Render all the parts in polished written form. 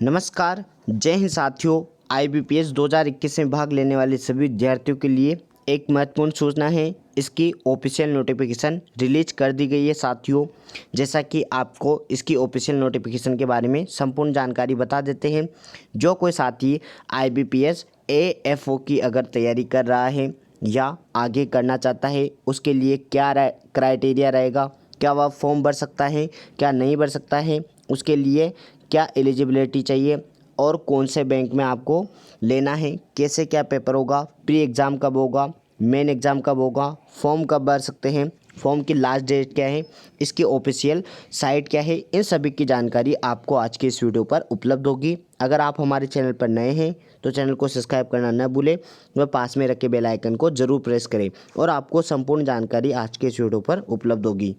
नमस्कार, जय हिंद साथियों। IBPS 2021 में भाग लेने वाले सभी विद्यार्थियों के लिए एक महत्वपूर्ण सूचना है। इसकी ऑफिशियल नोटिफिकेशन रिलीज कर दी गई है साथियों। जैसा कि आपको इसकी ऑफिशियल नोटिफिकेशन के बारे में संपूर्ण जानकारी बता देते हैं। जो कोई साथी IBPS AFO की अगर तैयारी कर रहा है या आगे करना चाहता है, उसके लिए क्या क्राइटेरिया रहेगा, क्या वह फॉर्म भर सकता है, क्या नहीं भर सकता है, उसके लिए क्या एलिजिबिलिटी चाहिए और कौन से बैंक में आपको लेना है, कैसे क्या पेपर होगा, प्री एग्ज़ाम कब होगा, मेन एग्ज़ाम कब होगा, फॉर्म कब भर सकते हैं, फॉर्म की लास्ट डेट क्या है, इसकी ऑफिशियल साइट क्या है, इन सभी की जानकारी आपको आज के इस वीडियो पर उपलब्ध होगी। अगर आप हमारे चैनल पर नए हैं तो चैनल को सब्सक्राइब करना न भूलें व पास में रखे बेल आइकन को ज़रूर प्रेस करें और आपको संपूर्ण जानकारी आज के इस वीडियो पर उपलब्ध होगी।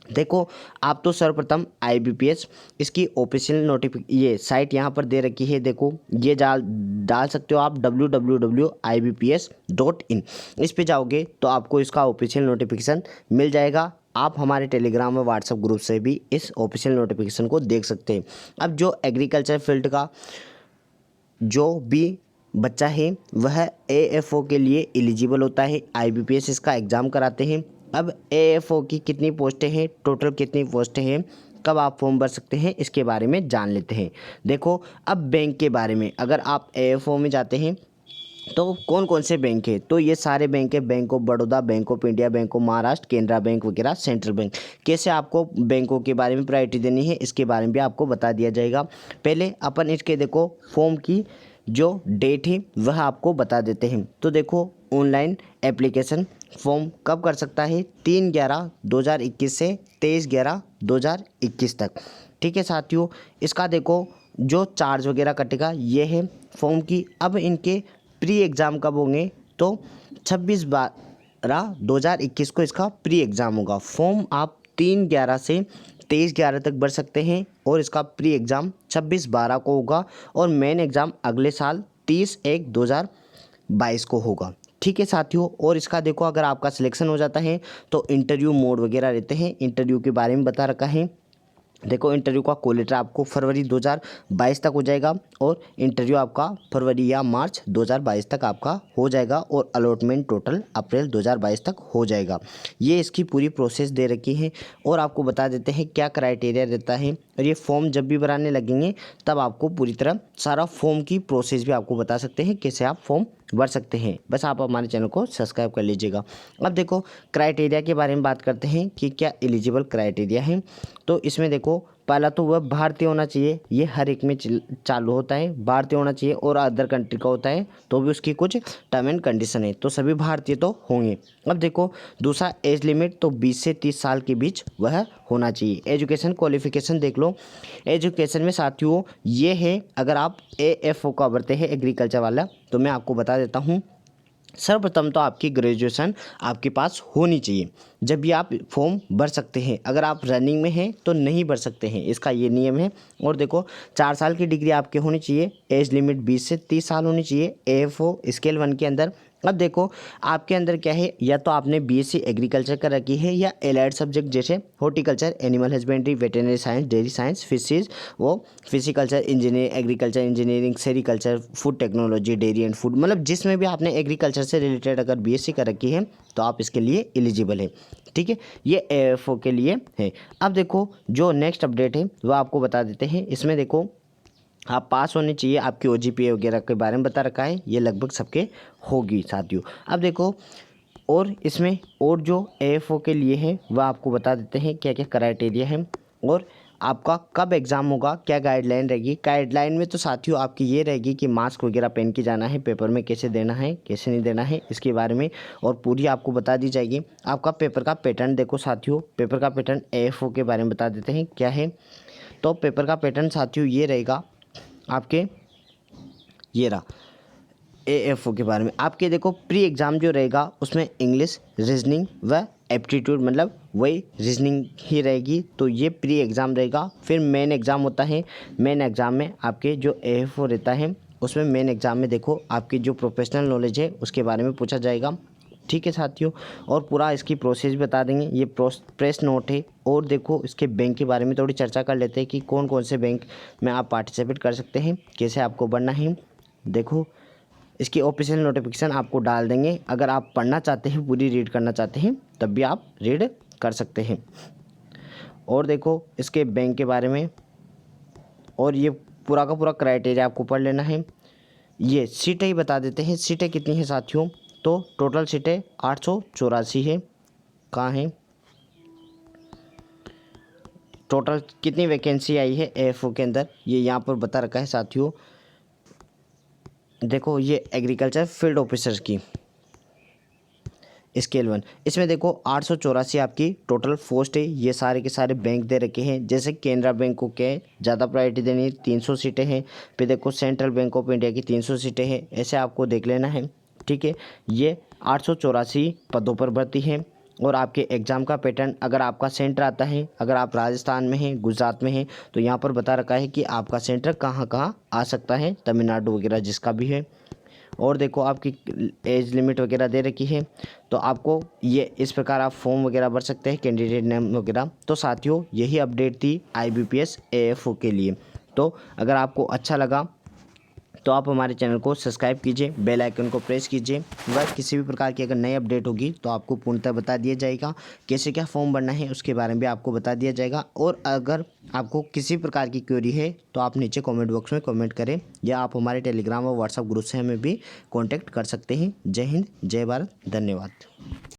देखो, आप तो सर्वप्रथम IBPS इसकी ऑफिशियल ये साइट यहाँ पर दे रखी है। देखो, ये डाल सकते हो आप www.ibps.in। इस पे जाओगे तो आपको इसका ऑफिशियल नोटिफिकेशन मिल जाएगा। आप हमारे टेलीग्राम और व्हाट्सएप ग्रुप से भी इस ऑफिशियल नोटिफिकेशन को देख सकते हैं। अब जो एग्रीकल्चर फील्ड का जो भी बच्चा है वह AFO के लिए एलिजिबल होता है। IBPS इसका एग्ज़ाम कराते हैं। अब AFO की कितनी पोस्टें हैं, टोटल कितनी पोस्टें हैं, कब आप फॉर्म भर सकते हैं, इसके बारे में जान लेते हैं। देखो, अब बैंक के बारे में अगर आप AFO में जाते हैं तो कौन कौन से बैंक है, तो ये सारे बैंक है। Bank of Baroda, bank of India, bank of Maharashtra, Canara bank वगैरह, सेंट्रल बैंक। कैसे आपको बैंकों के बारे में प्रायोरिटी देनी है, इसके बारे में भी आपको बता दिया जाएगा। पहले अपन इसके देखो फॉर्म की जो डेट है वह आपको बता देते हैं। तो देखो, ऑनलाइन एप्लीकेशन फॉर्म कब कर सकता है, 3/11/2021 से 23/11/2021 तक। ठीक है साथियों, इसका देखो जो चार्ज वगैरह कटेगा ये है फॉर्म की। अब इनके प्री एग्ज़ाम कब होंगे, तो 26/12/2021 को इसका प्री एग्ज़ाम होगा। फॉर्म आप 3/11 से 23/11 तक भर सकते हैं और इसका प्री एग्ज़ाम 26/12 को होगा और मेन एग्ज़ाम अगले साल 30/1/2022 को होगा। ठीक है साथियों, और इसका देखो अगर आपका सिलेक्शन हो जाता है तो इंटरव्यू मोड वगैरह रहते हैं। इंटरव्यू के बारे में बता रखा है। देखो, इंटरव्यू का कॉल लेटर आपको फरवरी 2022 तक हो जाएगा और इंटरव्यू आपका फरवरी या मार्च 2022 तक आपका हो जाएगा और अलॉटमेंट टोटल अप्रैल 2022 तक हो जाएगा। ये इसकी पूरी प्रोसेस दे रखी है और आपको बता देते हैं क्या क्राइटेरिया रहता है। और ये फॉर्म जब भी भराने लगेंगे तब आपको पूरी तरह सारा फॉर्म की प्रोसेस भी आपको बता सकते हैं कैसे आप फॉर्म भर सकते हैं। बस आप हमारे चैनल को सब्सक्राइब कर लीजिएगा। अब देखो, क्राइटेरिया के बारे में बात करते हैं कि क्या एलिजिबल क्राइटेरिया है। तो इसमें देखो, पहला तो वह भारतीय होना चाहिए, ये हर एक में चालू होता है, भारतीय होना चाहिए। और अदर कंट्री का होता है तो भी उसकी कुछ टर्म एंड कंडीशन है, तो सभी भारतीय तो होंगे। अब देखो, दूसरा एज लिमिट तो 20 से 30 साल के बीच वह होना चाहिए। एजुकेशन क्वालिफिकेशन देख लो। एजुकेशन में साथियों ये है, अगर आप AFO का भरते हैं एग्रीकल्चर वाला, तो मैं आपको बता देता हूँ। सर्वप्रथम तो आपकी ग्रेजुएशन आपके पास होनी चाहिए जब भी आप फॉर्म भर सकते हैं। अगर आप रनिंग में हैं तो नहीं भर सकते हैं, इसका ये नियम है। और देखो, 4 साल की डिग्री आपके होनी चाहिए। एज लिमिट 20 से 30 साल होनी चाहिए AFO स्केल 1 के अंदर। अब देखो, आपके अंदर क्या है, या तो आपने BSc एग्रीकल्चर कर रखी है या एलाइड सब्जेक्ट जैसे horticulture, animal husbandry, veterinary science, dairy science, fishes, वो pisciculture engineering, agriculture engineering, sericulture, food technology, dairy and food, मतलब जिसमें भी आपने एग्रीकल्चर से रिलेटेड अगर BSc कर रखी है तो आप इसके लिए एलिजिबल है। ठीक है, ये AFO के लिए है। अब देखो, जो नेक्स्ट अपडेट है वह आपको बता देते हैं। इसमें देखो, आप पास होने चाहिए, आपकी OGPA वगैरह के बारे में बता रखा है, ये लगभग सबके होगी साथियों। अब देखो, और इसमें और जो AFO के लिए है वह आपको बता देते हैं क्या क्या क्राइटेरिया है और आपका कब एग्ज़ाम होगा, क्या गाइडलाइन रहेगी। गाइडलाइन में तो साथियों आपकी ये रहेगी कि मास्क वगैरह पहन के जाना है, पेपर में कैसे देना है कैसे नहीं देना है इसके बारे में और पूरी आपको बता दी जाएगी। आपका पेपर का पैटर्न देखो साथियों, पेपर का पैटर्न AFO के बारे में बता देते हैं क्या है। तो पेपर का पैटर्न साथियों ये रहेगा आपके, ये रहा AFO के बारे में। आपके देखो, प्री एग्ज़ाम जो रहेगा उसमें इंग्लिश, रीजनिंग व एप्टीट्यूड, मतलब वही रीजनिंग ही रहेगी, तो ये प्री एग्ज़ाम रहेगा। फिर मेन एग्ज़ाम होता है। मेन एग्ज़ाम में आपके जो AFO रहता है उसमें मेन एग्ज़ाम में देखो आपकी जो प्रोफेशनल नॉलेज है उसके बारे में पूछा जाएगा। ठीक है साथियों, और पूरा इसकी प्रोसेस बता देंगे। ये प्रेस नोट है। और देखो इसके बैंक के बारे में थोड़ी चर्चा कर लेते हैं कि कौन कौन से बैंक में आप पार्टिसिपेट कर सकते हैं, कैसे आपको बनना है। देखो इसकी ऑफिशियल नोटिफिकेशन आपको डाल देंगे। अगर आप पढ़ना चाहते हैं, पूरी रीड करना चाहते हैं, तब भी आप रीड कर सकते हैं। और देखो इसके बैंक के बारे में, और ये पूरा का पूरा क्राइटेरिया आपको पढ़ लेना है। ये सीटें ही बता देते हैं, सीटें कितनी हैं साथियों। तो टोटल सीटें 884 है। कहाँ है, टोटल कितनी वैकेंसी आई है एएफओ के अंदर, ये यहाँ पर बता रखा है साथियों। देखो ये एग्रीकल्चर फील्ड ऑफिसर्स की स्केल 1, इसमें देखो 884 आपकी टोटल पोस्ट है। ये सारे के सारे बैंक दे रखे हैं। जैसे केनरा बैंक को क्या ज़्यादा प्रायोरिटी देनी है, 300 सीटें हैं। फिर देखो सेंट्रल बैंक ऑफ इंडिया की 300 सीटें हैं। ऐसे आपको देख लेना है, ठीक है। ये 884 पदों पर भर्ती है। और आपके एग्ज़ाम का पैटर्न, अगर आपका सेंटर आता है, अगर आप राजस्थान में हैं, गुजरात में हैं, तो यहाँ पर बता रखा है कि आपका सेंटर कहाँ कहाँ आ सकता है, तमिलनाडु वगैरह जिसका भी है। और देखो आपकी एज लिमिट वगैरह दे रखी है। तो आपको ये इस प्रकार आप फॉर्म वगैरह भर सकते हैं, कैंडिडेट नेम वगैरह। तो साथियों यही अपडेट थी IBPS AFO के लिए। तो अगर आपको अच्छा लगा तो आप हमारे चैनल को सब्सक्राइब कीजिए, बेल आइकन को प्रेस कीजिए। वह किसी भी प्रकार की अगर नई अपडेट होगी तो आपको पूर्णतः बता दिया जाएगा। कैसे क्या फॉर्म भरना है उसके बारे में भी आपको बता दिया जाएगा। और अगर आपको किसी प्रकार की क्वेरी है तो आप नीचे कमेंट बॉक्स में कमेंट करें, या आप हमारे टेलीग्राम और व्हाट्सएप ग्रुप से हमें भी कॉन्टैक्ट कर सकते हैं। जय हिंद, जय भारत, धन्यवाद।